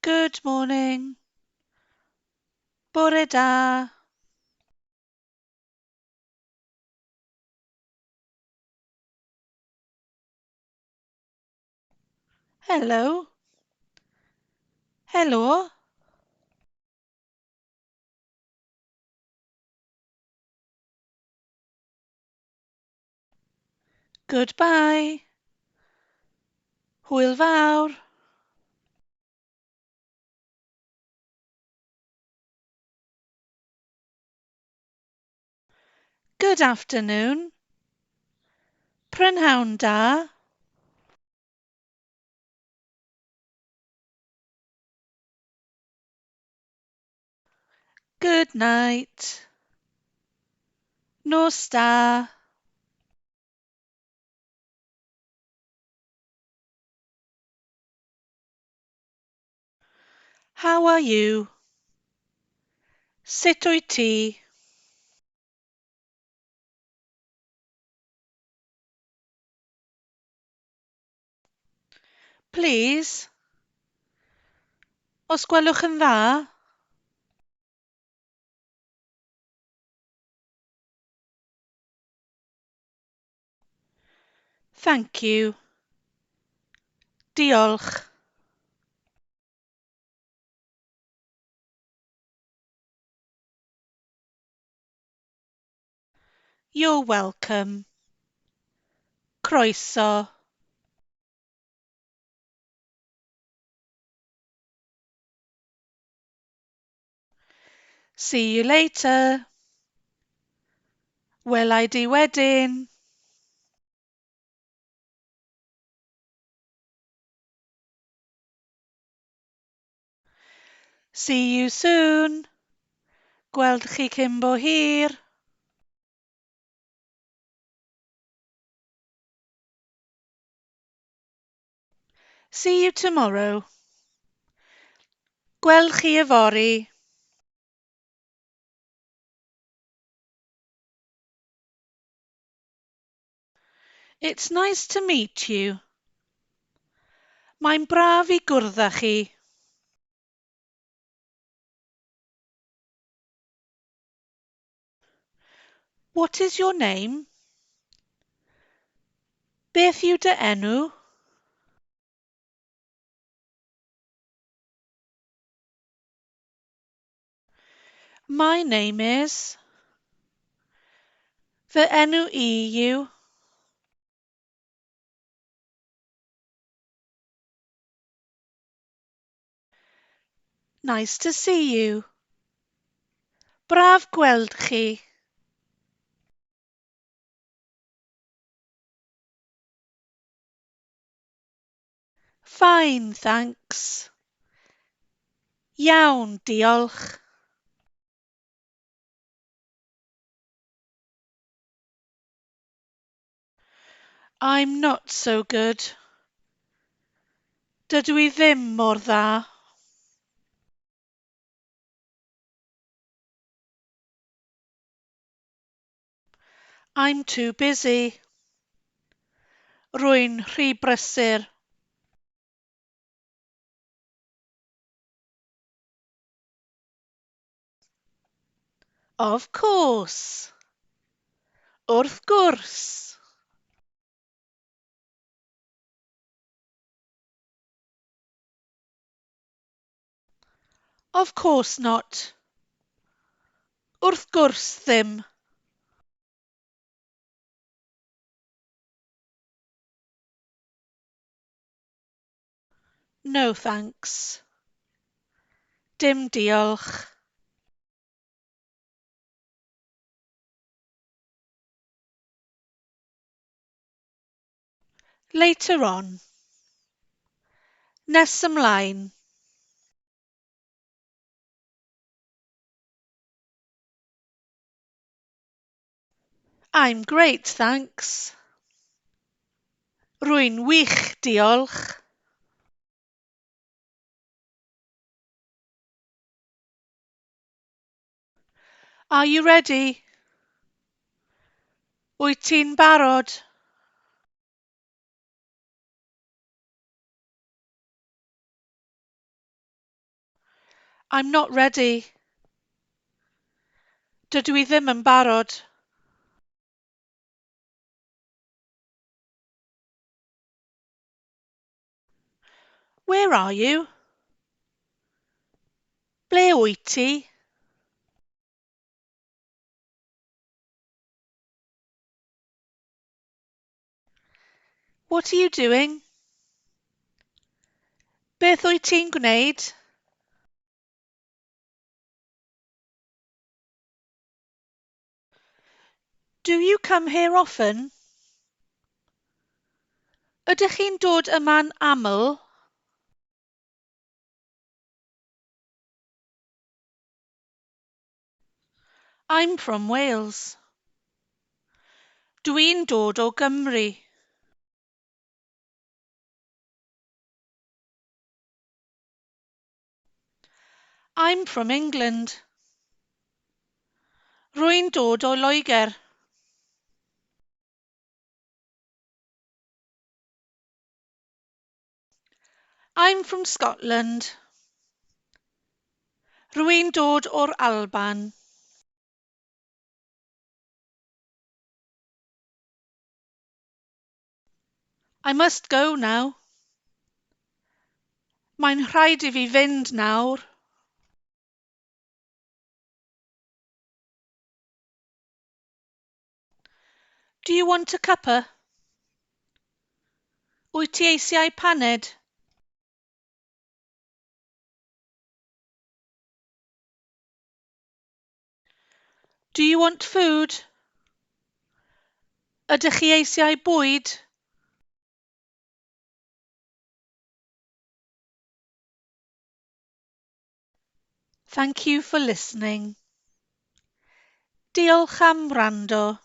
Good morning. Bore da. Hello. Helo. Goodbye. Hwyl fawr. Good afternoon. Prynhawn da. Good night. Nos da. How are you? Sut wyt ti? Please. Os gwelwch yn dda. Thank you. Diolch. You're welcome. Croeso. See you later. Welai di wedyn. See you soon. Gweld chi cyn bo hir. See you tomorrow. Gweld chi yfory. It's nice to meet you. Mae'n braf i gwrdd â chi. What is your name? Beth yw dy enw? My name is. Fy enw I yw. Nice to see you. Braf gweld chi. Fine, thanks. Iawn, diolch. I'm not so good. Dydw i ddim mor dda. I'm too busy. Rwy'n rhy brysur. Of course. Wrth gwrs. Of course not. Wrth gwrs ddim. No thanks. Dim diolch. Later on. Nes ymlaen. I'm great, thanks. Rwy'n wych, diolch. Are you ready? Wyt ti'n barod? I'm not ready. Dydw i ddim yn barod. Where are you? Ble wyt ti? What are you doing? Beth wyt ti'n gwneud? Do you come here often? Ydych chi'n dod yma'n aml? I'm from Wales. Dwi'n dod o Gymru. I'm from England. Rwy'n dod o Loegr. I'm from Scotland. Rwy'n dod o'r Alban. I must go now. Mae'n rhaid i fi fynd nawr. Do you want a cuppa? Wyt ti eisiau paned? Do you want food? Ydych chi eisiau bwyd? Thank you for listening. Diolch am wrando.